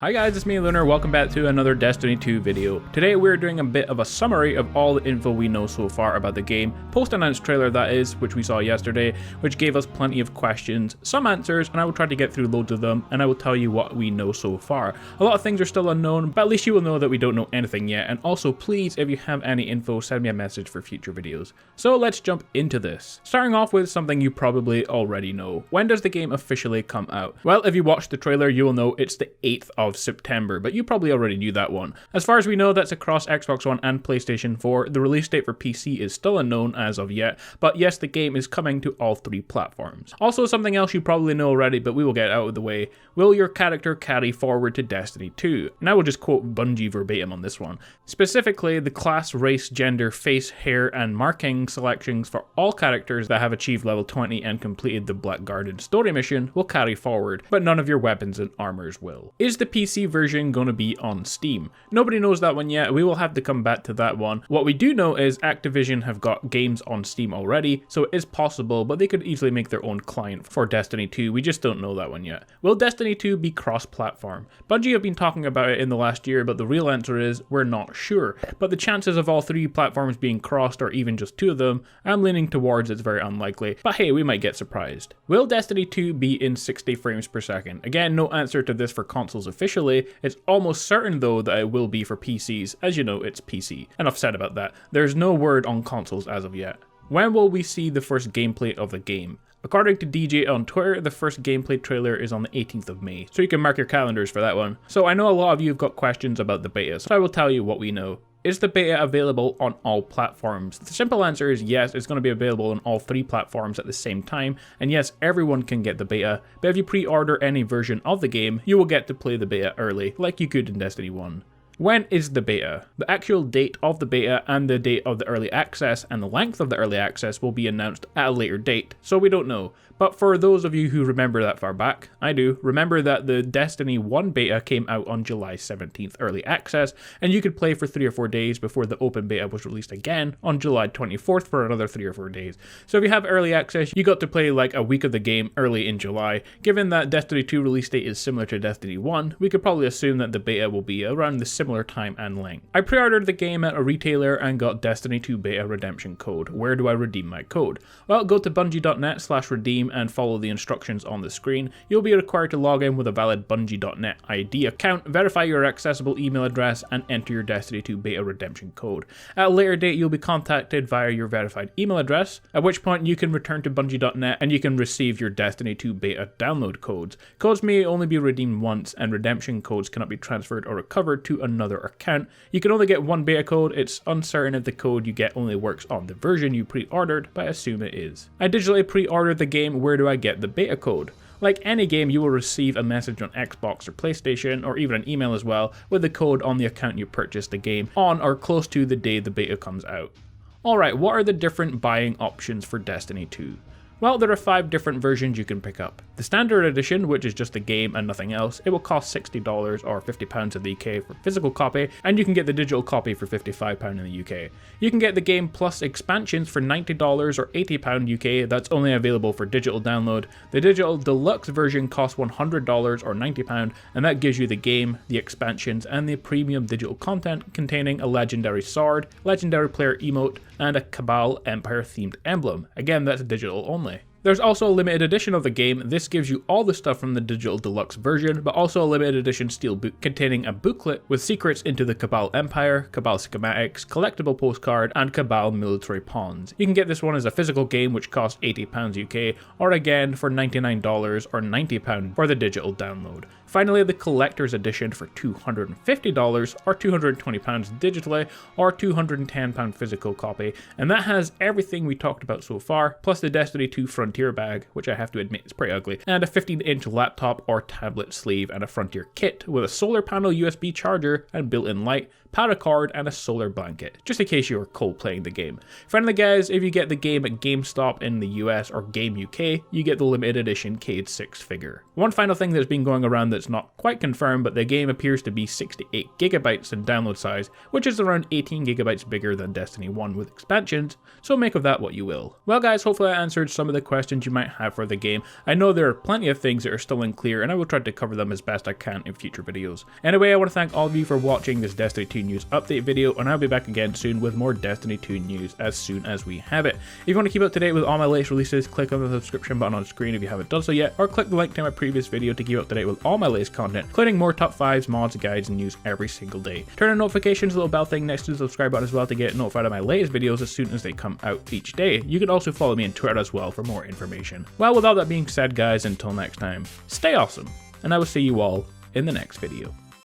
Hi guys, it's me Lunar, welcome back to another Destiny 2 video. Today we're doing a bit of a summary of all the info we know so far about the game, post-announced trailer that is, which we saw yesterday, which gave us plenty of questions, some answers, and I will try to get through loads of them, and I will tell you what we know so far. A lot of things are still unknown, but at least you will know that we don't know anything yet, and also please, if you have any info, send me a message for future videos. So let's jump into this. Starting off with something you probably already know. When does the game officially come out? Well, if you watched the trailer, you will know it's the 8th of September, but you probably already knew that one. As far as we know, that's across Xbox One and PlayStation 4. The release date for PC is still unknown as of yet, but yes, the game is coming to all three platforms. Also, something else you probably know already, but we will get out of the way. Will your character carry forward to Destiny 2? And I will just quote Bungie verbatim on this one. Specifically, the class, race, gender, face, hair, and marking selections for all characters that have achieved level 20 and completed the Black Garden story mission will carry forward, but none of your weapons and armors will. Is the PC version going to be on Steam? Nobody knows that one yet. We will have to come back to that one. What we do know is Activision have got games on Steam already, so it is possible, but they could easily make their own client for Destiny 2. We just don't know that one yet. Will Destiny 2 be cross-platform? Bungie have been talking about it in the last year, but the real answer is we're not sure. But the chances of all three platforms being crossed, or even just two of them, I'm leaning towards it's very unlikely, but hey, we might get surprised. Will Destiny 2 be in 60 frames per second? Again, no answer to this for consoles officially. It's almost certain though that it will be for PCs, as you know it's PC. Enough said about that. There's no word on consoles as of yet. When will we see the first gameplay of the game? According to DJ on Twitter, the first gameplay trailer is on the 18th of May, so you can mark your calendars for that one. So I know a lot of you have got questions about the beta, so I will tell you what we know. Is the beta available on all platforms? The simple answer is yes, it's going to be available on all three platforms at the same time, and yes, everyone can get the beta, but if you pre-order any version of the game, you will get to play the beta early, like you could in Destiny 1. When is the beta? The actual date of the beta and the date of the early access and the length of the early access will be announced at a later date, so we don't know. But for those of you who remember that far back, I do, remember that the Destiny 1 beta came out on July 17th early access, and you could play for 3 or 4 days before the open beta was released again on July 24th for another 3 or 4 days. So if you have early access, you got to play like a week of the game early in July. Given that Destiny 2 release date is similar to Destiny 1, we could probably assume that the beta will be around the similar time and length. I pre-ordered the game at a retailer and got Destiny 2 beta redemption code. Where do I redeem my code? Well, go to bungie.net/redeem and follow the instructions on the screen. You'll be required to log in with a valid bungie.net ID account, verify your accessible email address, and enter your Destiny 2 beta redemption code. At a later date, you'll be contacted via your verified email address, at which point you can return to bungie.net and you can receive your Destiny 2 beta download codes. Codes may only be redeemed once, and redemption codes cannot be transferred or recovered to another account. You can only get one beta code. It's uncertain if the code you get only works on the version you pre-ordered, but I assume it is. I digitally pre-ordered the game. Where do I get the beta code? Like any game, you will receive a message on Xbox or PlayStation, or even an email as well, with the code on the account you purchased the game on or close to the day the beta comes out. Alright, what are the different buying options for Destiny 2? Well, there are 5 different versions you can pick up. The standard edition, which is just the game and nothing else, it will cost $60 or £50 in the UK for physical copy, and you can get the digital copy for £55 in the UK. You can get the game plus expansions for $90 or £80 UK, that's only available for digital download. The digital deluxe version costs $100 or £90, and that gives you the game, the expansions, and the premium digital content containing a legendary sword, legendary player emote, and a Cabal Empire themed emblem. Again, that's digital only. There's also a limited edition of the game. This gives you all the stuff from the digital deluxe version, but also a limited edition steelbook containing a booklet with secrets into the Cabal Empire, Cabal schematics, collectible postcard, and Cabal military pawns. You can get this one as a physical game, which costs £80 UK, or again for $99 or £90 for the digital download. Finally, the collector's edition for $250 or £220 digitally, or £210 physical copy, and that has everything we talked about so far, plus the Destiny 2 Frontier bag, which I have to admit is pretty ugly, and a 15-inch laptop or tablet sleeve and a Frontier kit with a solar panel USB charger and built-in light, paracord, and a solar blanket, just in case you were cold playing the game. Finally guys, if you get the game at GameStop in the US or Game UK, you get the limited edition Cade 6 figure. One final thing that's been going around that's not quite confirmed, but the game appears to be 68 gigabytes in download size, which is around 18 gigabytes bigger than Destiny 1 with expansions, so make of that what you will. Well guys, hopefully I answered some of the questions you might have for the game. I know there are plenty of things that are still unclear, and I will try to cover them as best I can in future videos. Anyway, I want to thank all of you for watching this Destiny 2 news update video, and I'll be back again soon with more Destiny 2 news as soon as we have it. If you want to keep up to date with all my latest releases, click on the subscription button on screen if you haven't done so yet, or click the link to my previous video to keep up to date with all my latest content, including more top 5s, mods, guides, and news every single day. Turn on notifications, little bell thing next to the subscribe button as well to get notified of my latest videos as soon as they come out each day. You can also follow me on Twitter as well for more information. Well, with all that being said guys, until next time, stay awesome, and I will see you all in the next video.